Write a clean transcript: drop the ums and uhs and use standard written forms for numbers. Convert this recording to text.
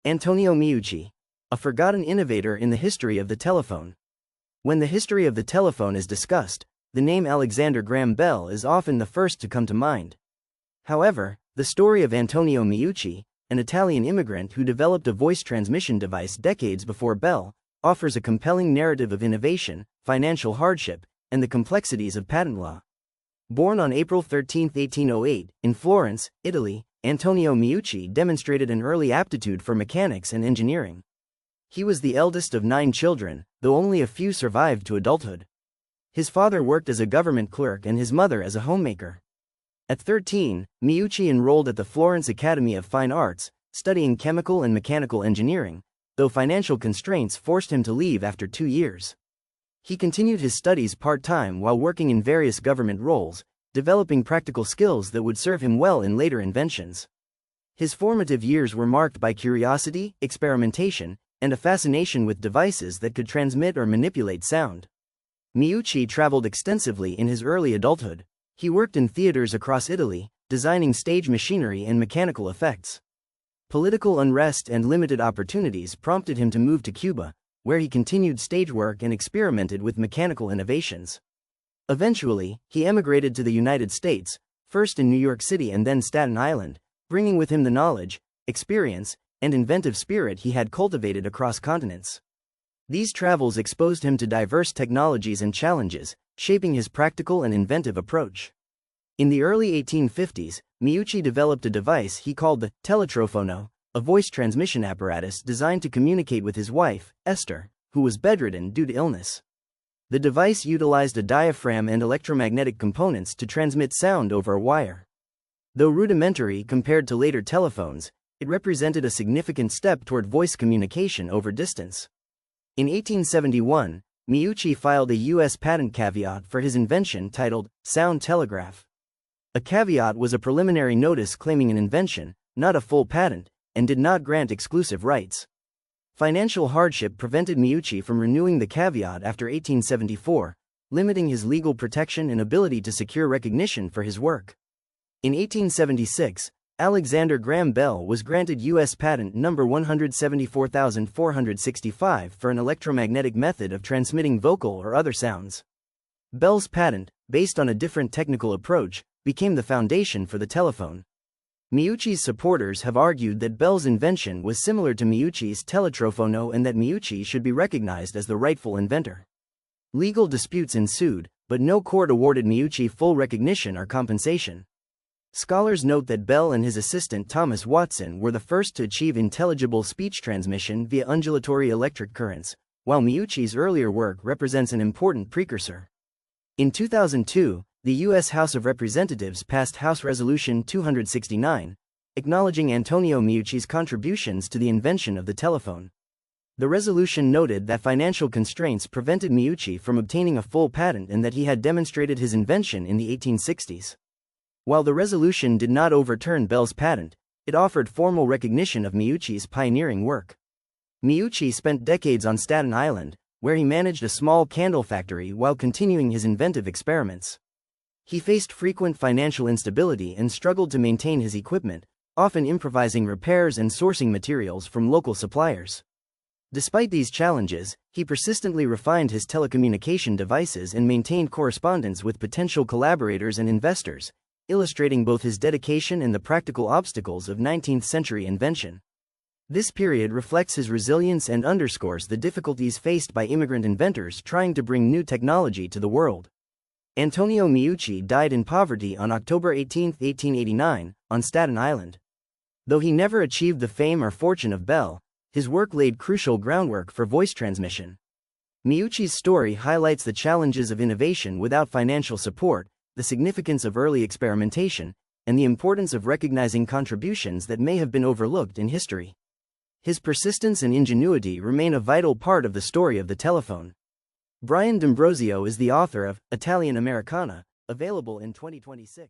Antonio Meucci, a forgotten innovator in the history of the telephone. When the history of the telephone is discussed, the name Alexander Graham Bell is often the first to come to mind. However, the story of Antonio Meucci, an Italian immigrant who developed a voice transmission device decades before Bell, offers a compelling narrative of innovation, financial hardship, and the complexities of patent law. Born on April 13, 1808, in Florence, Italy, Antonio Meucci demonstrated an early aptitude for mechanics and engineering. He was the eldest of 9 children, though only a few survived to adulthood. His father worked as a government clerk and his mother as a homemaker. At 13, Meucci enrolled at the Florence Academy of Fine Arts, studying chemical and mechanical engineering, though financial constraints forced him to leave after 2 years. He continued his studies part-time while working in various government roles, developing practical skills that would serve him well in later inventions. His formative years were marked by curiosity, experimentation, and a fascination with devices that could transmit or manipulate sound. Meucci traveled extensively in his early adulthood. He worked in theaters across Italy, designing stage machinery and mechanical effects. Political unrest and limited opportunities prompted him to move to Cuba, where he continued stage work and experimented with mechanical innovations. Eventually, he emigrated to the United States, first in New York City and then Staten Island, bringing with him the knowledge, experience, and inventive spirit he had cultivated across continents. These travels exposed him to diverse technologies and challenges, shaping his practical and inventive approach. In the early 1850s, Meucci developed a device he called the teletrofono, a voice transmission apparatus designed to communicate with his wife, Esther, who was bedridden due to illness. The device utilized a diaphragm and electromagnetic components to transmit sound over a wire. Though rudimentary compared to later telephones, it represented a significant step toward voice communication over distance. In 1871, Meucci filed a U.S. patent caveat for his invention titled sound telegraph. A caveat was a preliminary notice claiming an invention, not a full patent, and did not grant exclusive rights. Financial hardship prevented Meucci from renewing the caveat after 1874, limiting his legal protection and ability to secure recognition for his work. In 1876, Alexander Graham Bell was granted U.S. Patent number 174,465 for an electromagnetic method of transmitting vocal or other sounds. Bell's patent, based on a different technical approach, became the foundation for the telephone. Meucci's supporters have argued that Bell's invention was similar to Meucci's teletrofono and that Meucci should be recognized as the rightful inventor. Legal disputes ensued, but no court awarded Meucci full recognition or compensation. Scholars note that Bell and his assistant Thomas Watson were the first to achieve intelligible speech transmission via undulatory electric currents, while Meucci's earlier work represents an important precursor. In 2002, the U.S. House of Representatives passed House Resolution 269, acknowledging Antonio Meucci's contributions to the invention of the telephone. The resolution noted that financial constraints prevented Meucci from obtaining a full patent and that he had demonstrated his invention in the 1860s. While the resolution did not overturn Bell's patent, it offered formal recognition of Meucci's pioneering work. Meucci spent decades on Staten Island, where he managed a small candle factory while continuing his inventive experiments. He faced frequent financial instability and struggled to maintain his equipment, often improvising repairs and sourcing materials from local suppliers. Despite these challenges, he persistently refined his telecommunication devices and maintained correspondence with potential collaborators and investors, illustrating both his dedication and the practical obstacles of 19th-century invention. This period reflects his resilience and underscores the difficulties faced by immigrant inventors trying to bring new technology to the world. Antonio Meucci died in poverty on October 18, 1889, on Staten Island. Though he never achieved the fame or fortune of Bell, his work laid crucial groundwork for voice transmission. Meucci's story highlights the challenges of innovation without financial support, the significance of early experimentation, and the importance of recognizing contributions that may have been overlooked in history. His persistence and ingenuity remain a vital part of the story of the telephone. Brian D'Ambrosio is the author of Italian-Americana, available in 2026.